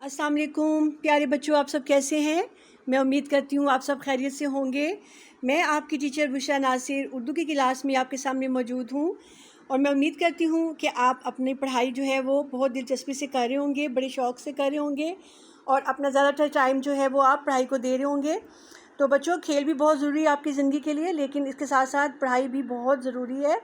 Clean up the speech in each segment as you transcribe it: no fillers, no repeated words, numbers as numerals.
अस्सलाम वालेकुम प्यारे बच्चों, आप सब कैसे हैं। मैं उम्मीद करती हूँ आप सब खैरियत से होंगे। मैं आपकी टीचर बुशरा नासिर उर्दू की क्लास में आपके सामने मौजूद हूँ और मैं उम्मीद करती हूँ कि आप अपनी पढ़ाई जो है वो बहुत दिलचस्पी से कर रहे होंगे, बड़े शौक़ से कर रहे होंगे और अपना ज़्यादातर टाइम जो है वो आप पढ़ाई को दे रहे होंगे। तो बच्चों, खेल भी बहुत ज़रूरी है आपकी ज़िंदगी के लिए, लेकिन इसके साथ साथ पढ़ाई भी बहुत ज़रूरी है।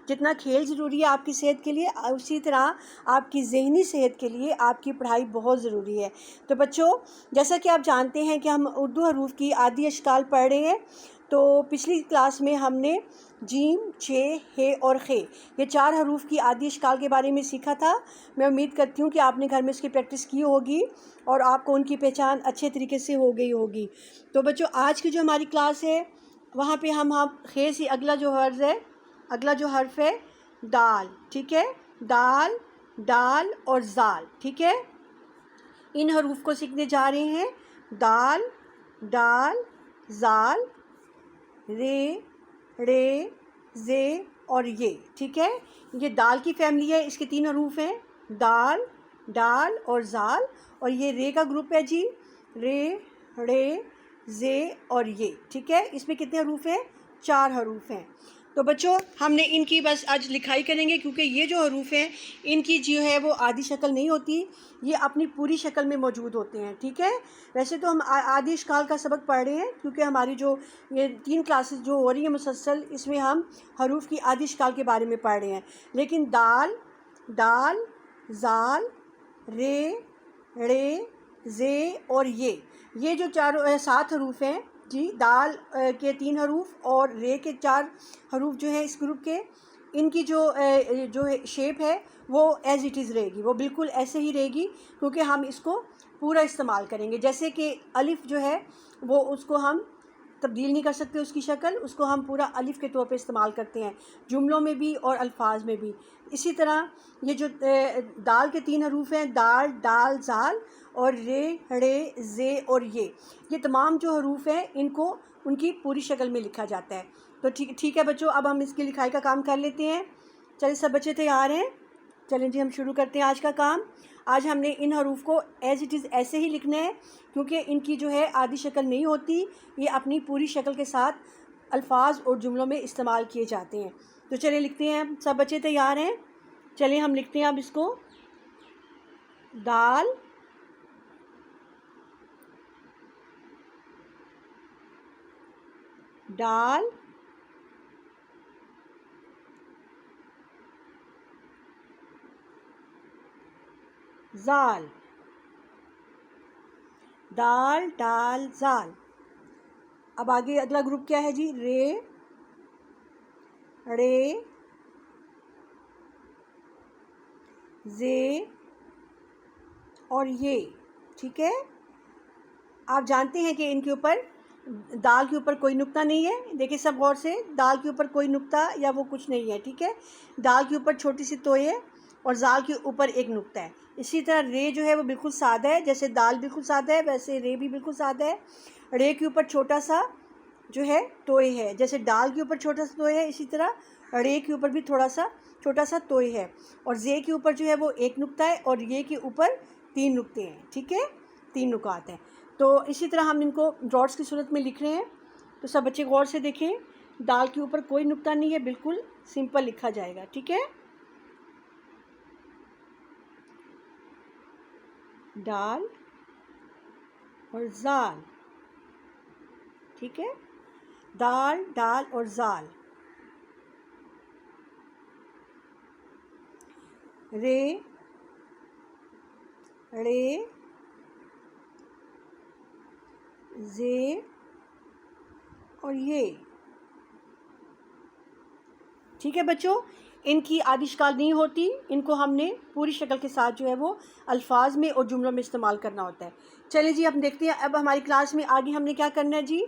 जितना खेल ज़रूरी है आपकी सेहत के लिए, उसी तरह आपकी ज़हनी सेहत के लिए आपकी पढ़ाई बहुत ज़रूरी है। तो बच्चों, जैसा कि आप जानते हैं कि हम उर्दू हरूफ की आदि अशकाल पढ़ रहे हैं। तो पिछली क्लास में हमने जीम, छे, हे और खे, ये 4 हरूफ की आदि अशकाल के बारे में सीखा था। मैं उम्मीद करती हूँ कि आपने घर में इसकी प्रैक्टिस की होगी और आपको उनकी पहचान अच्छे तरीके से हो गई होगी। तो बच्चों, आज की जो हमारी क्लास है वहाँ पे हम खे से अगला जो हर्फ है दाल, ठीक है। दाल, डाल और जाल, ठीक है। इन हरूफ को सीखने जा रहे हैं। दाल, डाल, जाल, रे, रे, जे और ये, ठीक है। ये दाल की फैमिली है, इसके 3 हरूफ हैं, दाल, डाल और जाल। और ये रे का ग्रुप है जी, रे, रे, जे और ये, ठीक है। इसमें कितने हरूफ हैं? 4 हरूफ हैं। तो बच्चों, हमने इनकी बस आज लिखाई करेंगे, क्योंकि ये जो हरूफ हैं इनकी जो है वो आधी शक्ल नहीं होती, ये अपनी पूरी शक्ल में मौजूद होते हैं, ठीक है। वैसे तो हम आदि अशकाल का सबक पढ़ रहे हैं, क्योंकि हमारी जो ये 3 क्लासेस जो हो रही है मुसलसल, इसमें हम हरूफ की आदि अशकाल के बारे में पढ़ रहे हैं। लेकिन दाल, डाल, जाल, रे, रे, जे और ये जो 7 हरूफ हैं जी। दाल के 3 हरूफ और रे के 4 हरूफ जो है इस ग्रुप के, इनकी जो शेप है वो एज़ इट इज़ रहेगी, वो बिल्कुल ऐसे ही रहेगी, क्योंकि हम इसको पूरा इस्तेमाल करेंगे। जैसे कि अलिफ़ जो है वो उसको हम तब्दील नहीं कर सकते उसकी शक्ल, उसको हम पूरा अलिफ़ के तौर पे इस्तेमाल करते हैं जुमलों में भी और अल्फाज में भी। इसी तरह ये जो दाल के 3 हरूफ हैं, दाल, डाल, जाल और रे, रे, जे और ये तमाम जो हरूफ हैं इनको उनकी पूरी शक्ल में लिखा जाता है। तो ठीक है बच्चों, अब हम इसकी लिखाई का काम कर लेते हैं। चलिए, सब बच्चे तैयार हैं? चलें जी, हम शुरू करते हैं आज का काम। आज हमने इन हरूफ को एज़ इट इज़ ऐसे ही लिखना है, क्योंकि इनकी जो है आधी शक्ल नहीं होती, ये अपनी पूरी शक्ल के साथ अल्फाज और जुमलों में इस्तेमाल किए जाते हैं। तो चलिए लिखते हैं। सब बच्चे तैयार हैं? चलिए हम लिखते हैं अब इसको। दाल, डाल, जाल, दाल, डाल, जाल। अब आगे अगला ग्रुप क्या है जी? रे, रे, जे और ये, ठीक है। आप जानते हैं कि इनके ऊपर, दाल के ऊपर कोई नुक्ता नहीं है। देखिए सब गौर से, दाल के ऊपर कोई नुक्ता या वो कुछ नहीं है, ठीक है। दाल के ऊपर छोटी सी तोय है और जाल के ऊपर एक नुक्ता है। इसी तरह रे जो है वो बिल्कुल सादा है, जैसे दाल बिल्कुल सादा है वैसे रे भी बिल्कुल सादा है। रे के ऊपर छोटा सा जो है तोय है, जैसे दाल के ऊपर छोटा सा तोय है, इसी तरह रे के ऊपर भी थोड़ा सा छोटा सा तोय है। और जे के ऊपर जो है वो एक नुक्ता है और ये के ऊपर 3 नुक्ते हैं, ठीक है, 3 नुकात हैं। तो इसी तरह हम इनको डॉट्स की सूरत में लिख रहे हैं। तो सब बच्चे गौर से देखें, दाल के ऊपर कोई नुक्ता नहीं है, बिल्कुल सिंपल लिखा जाएगा, ठीक है। दाल और जाल, ठीक है। दाल, डाल और जाल। रे, रे, जे और ये, ठीक है बच्चों। इनकी आदि अशकाल नहीं होती, इनको हमने पूरी शक्ल के साथ जो है वो अल्फाज में और जुमलों में इस्तेमाल करना होता है। चलिए जी, हम देखते हैं अब हमारी क्लास में आगे हमने क्या करना है जी।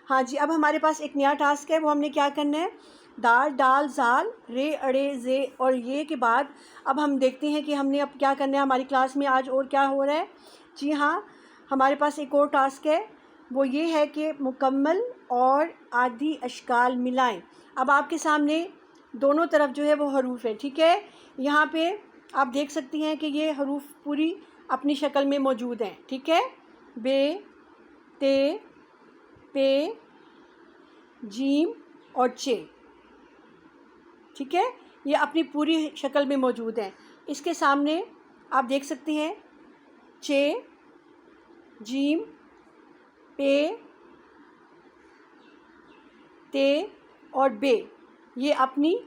हाँ जी, अब हमारे पास एक नया टास्क है, वो हमने क्या करना है। दाल, डाल, जाल, रे, अड़े, जे और ये के बाद अब हम देखते हैं कि हमने अब क्या करना है हमारी क्लास में आज और क्या हो रहा है। जी हाँ, हमारे पास एक और टास्क है, वो ये है कि मुकम्मल और आदि अशकाल मिलाएं। अब आपके सामने दोनों तरफ जो है वो हरूफ है, ठीक है। यहाँ पे आप देख सकती हैं कि ये हरूफ पूरी अपनी शक्ल में मौजूद हैं, ठीक है। बे, ते, पे, जीम और चे, ठीक है, ये अपनी पूरी शक्ल में मौजूद हैं। इसके सामने आप देख सकते हैं चे, जीम, पे, ते और बे, ये अपनी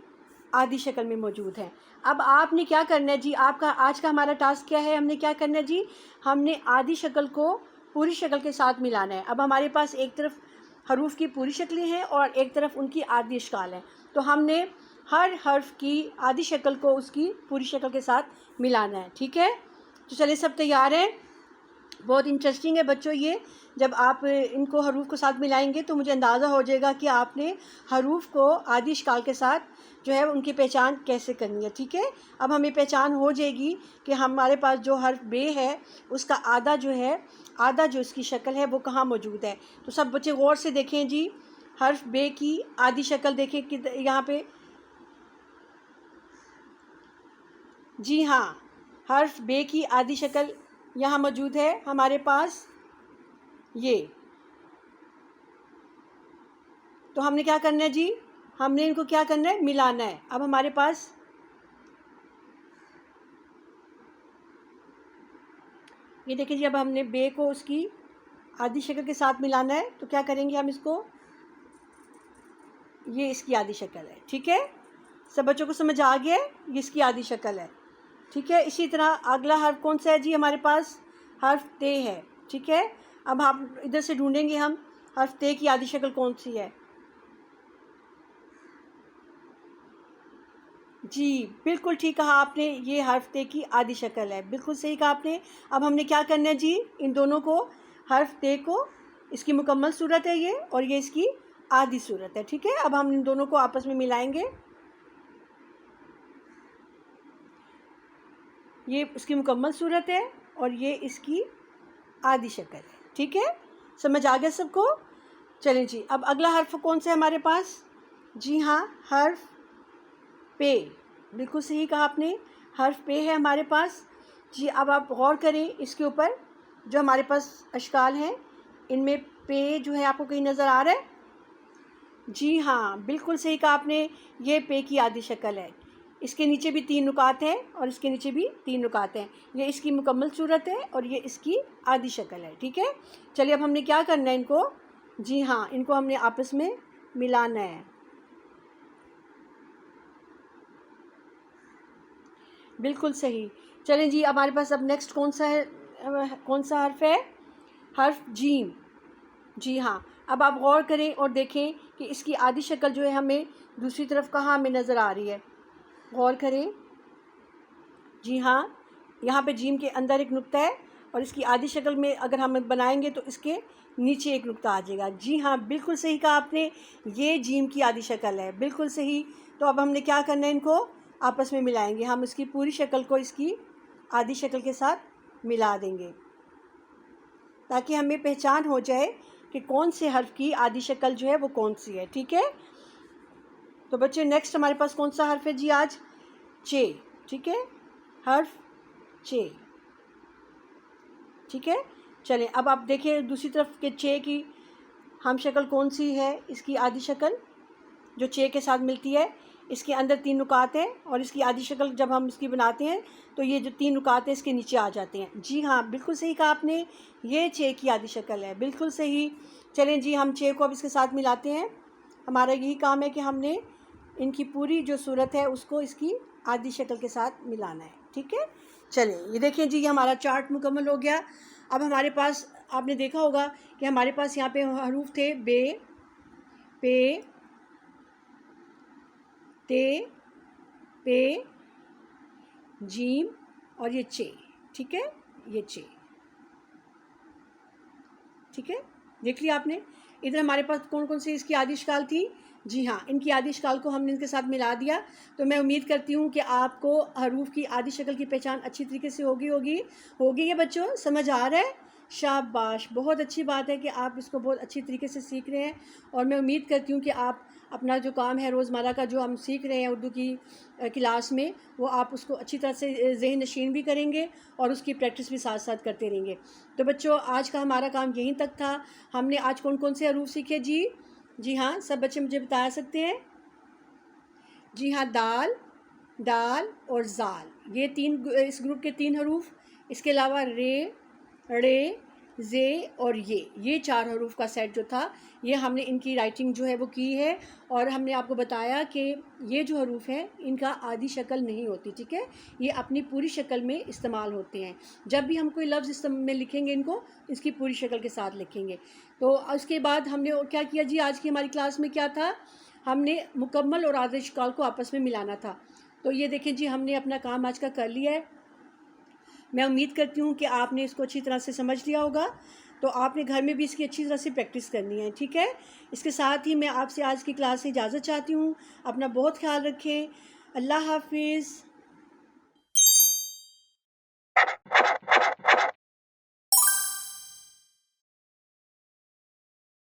आधी शक्ल में मौजूद हैं। अब आपने क्या करना है जी, आपका आज का हमारा टास्क क्या है, हमने क्या करना है जी, हमने आधी शक्ल को पूरी शक्ल के साथ मिलाना है। अब हमारे पास एक तरफ हरूफ की पूरी शक्लें हैं और एक तरफ उनकी आधी अश्काल है, तो हमने हर हर्फ की आधी शक्ल को उसकी पूरी शक्ल के साथ मिलाना है, ठीक है। तो चलिए सब तैयार हैं। बहुत इंटरेस्टिंग है बच्चों ये, जब आप इनको हरूफ को साथ मिलाएंगे तो मुझे अंदाज़ा हो जाएगा कि आपने हरूफ को आधी अश्काल के साथ जो है उनकी पहचान कैसे करनी है, ठीक है। अब हमें पहचान हो जाएगी कि हमारे पास जो हर्फ बे है उसका आधा जो है, आधा जो इसकी शक्ल है वो कहाँ मौजूद है। तो सब बच्चे गौर से देखें जी, हर्फ बे की आधी शक्ल देखें कि यहाँ पे, जी हाँ, हर्फ बे की आधी शक्ल यहाँ मौजूद है हमारे पास ये। तो हमने क्या करना है जी, हमने इनको क्या करना है, मिलाना है। अब हमारे पास ये देखिए जी, अब हमने बे को उसकी आधी शक्ल के साथ मिलाना है, तो क्या करेंगे हम इसको, ये इसकी आधी शक्ल है, ठीक है। सब बच्चों को समझ आ गया है, ये इसकी आधी शक्ल है, ठीक है। इसी तरह अगला हर्फ कौन सा है जी, हमारे पास हर्फ ते है, ठीक है। अब आप इधर से ढूंढेंगे हम हर्फ ते की आधी शक्ल कौन सी है। जी बिल्कुल ठीक कहा आपने, ये हर्फ ते की आधी शक्ल है, बिल्कुल सही कहा आपने। अब हमने क्या करना है जी, इन दोनों को, हर्फ ते को, इसकी मुकम्मल सूरत है ये और ये इसकी आधी सूरत है, ठीक है। अब हम इन दोनों को आपस में मिलाएंगे, ये इसकी मुकम्मल सूरत है और ये इसकी आधी शक्ल है, ठीक है। समझ आ गया सबको। चलें जी, अब अगला हर्फ कौन सा है हमारे पास, जी हाँ, हर्फ पे, बिल्कुल सही कहा आपने, हर्फ पे है हमारे पास जी। अब आप गौर करें इसके ऊपर, जो हमारे पास अश्काल हैं इनमें पे जो है आपको कहीं नज़र आ रहा है, जी हाँ, बिल्कुल सही कहा आपने, ये पे की आधी शक्ल है। इसके नीचे भी 3 नुकात हैं और इसके नीचे भी 3 नुकात हैं, ये इसकी मुकम्मल सूरत है और ये इसकी आधी शक्ल है, ठीक है। चलिए अब हमने क्या करना है इनको, जी हाँ, इनको हमने आपस में मिलाना है, बिल्कुल सही। चलें जी, हमारे पास अब नेक्स्ट कौन सा है, कौन सा हर्फ है, हर्फ जीम, जी हाँ। अब आप गौर करें और देखें कि इसकी आधी शक्ल जो है हमें दूसरी तरफ कहाँ हमें नज़र आ रही है, गौर करें, जी हाँ, यहाँ पे जीम के अंदर एक नुक्ता है और इसकी आधी शक्ल में अगर हम बनाएंगे तो इसके नीचे एक नुक्ता आ जाएगा, जी हाँ, बिल्कुल सही कहा आपने, ये जीम की आधी शक्ल है, बिल्कुल सही। तो अब हमने क्या करना है, इनको आपस में मिलाएंगे, हम इसकी पूरी शक्ल को इसकी आधी शक्ल के साथ मिला देंगे ताकि हमें पहचान हो जाए कि कौन से हर्फ की आधी शक्ल जो है वो कौन सी है, ठीक है। तो बच्चे नेक्स्ट हमारे पास कौन सा हर्फ है जी आज, चे, ठीक है, हर्फ चे, ठीक है। चलें अब आप देखिए दूसरी तरफ के चे की हम शक्ल कौन सी है, इसकी आधी शक्ल जो चे के साथ मिलती है, इसके अंदर 3 नुकात हैं और इसकी आधी शक्ल जब हम इसकी बनाते हैं तो ये जो 3 नुकात हैं इसके नीचे आ जाते हैं, जी हाँ, बिल्कुल सही कहा आपने, ये चे की आधी शक्ल है, बिल्कुल सही। चलें जी, हम चे को अब इसके साथ मिलाते हैं, हमारा यही काम है कि हमने इनकी पूरी जो सूरत है उसको इसकी आधी शक्ल के साथ मिलाना है, ठीक है। चलें, ये देखें जी, ये हमारा चार्ट मुकम्मल हो गया। अब हमारे पास आपने देखा होगा कि हमारे पास यहाँ पे हरूफ थे बे, पे, ते, पे, जीम और ये चे, ठीक है, ये चे, ठीक है, देख लिया आपने। इधर हमारे पास कौन कौन सी इसकी आधी अश्काल थी, जी हाँ, इनकी आधी अश्काल को हमने इनके साथ मिला दिया। तो मैं उम्मीद करती हूँ कि आपको हरूफ की आधी शक्ल की पहचान अच्छी तरीके से होगी ये बच्चों, समझ आ रहा है, शाबाश, बहुत अच्छी बात है कि आप इसको बहुत अच्छी तरीके से सीख रहे हैं। और मैं उम्मीद करती हूँ कि आप अपना जो काम है रोज़मर्रा का, जो हम सीख रहे हैं उर्दू की क्लास में, वो आप उसको अच्छी तरह से ज़हन नशीन भी करेंगे और उसकी प्रैक्टिस भी साथ साथ करते रहेंगे। तो बच्चों, आज का हमारा काम यहीं तक था। हमने आज कौन कौन से हरूफ सीखे जी? जी हाँ, सब बच्चे मुझे बता सकते हैं? जी हाँ, दाल, दाल और ज़ाल, ये तीन, इस ग्रुप के 3 हरूफ। इसके अलावा रे, रे, जे और ये 4 हरूफ का सेट जो था, ये हमने इनकी राइटिंग जो है वो की है। और हमने आपको बताया कि ये जो हरूफ हैं इनका आधी शक्ल नहीं होती, ठीक है, ये अपनी पूरी शक्ल में इस्तेमाल होते हैं। जब भी हम कोई लफ्ज़ में लिखेंगे इनको, इसकी पूरी शक्ल के साथ लिखेंगे। तो उसके बाद हमने और क्या किया जी? आज की हमारी क्लास में क्या था? हमने मुकम्मल और आधे शिकाल को आपस में मिलाना था। तो ये देखें जी, हमने अपना काम आज का कर लिया है। मैं उम्मीद करती हूँ कि आपने इसको अच्छी तरह से समझ लिया होगा। तो आपने घर में भी इसकी अच्छी तरह से प्रैक्टिस करनी है, ठीक है। इसके साथ ही मैं आपसे आज की क्लास से इजाज़त चाहती हूँ। अपना बहुत ख्याल रखें। अल्लाह हाफिज़।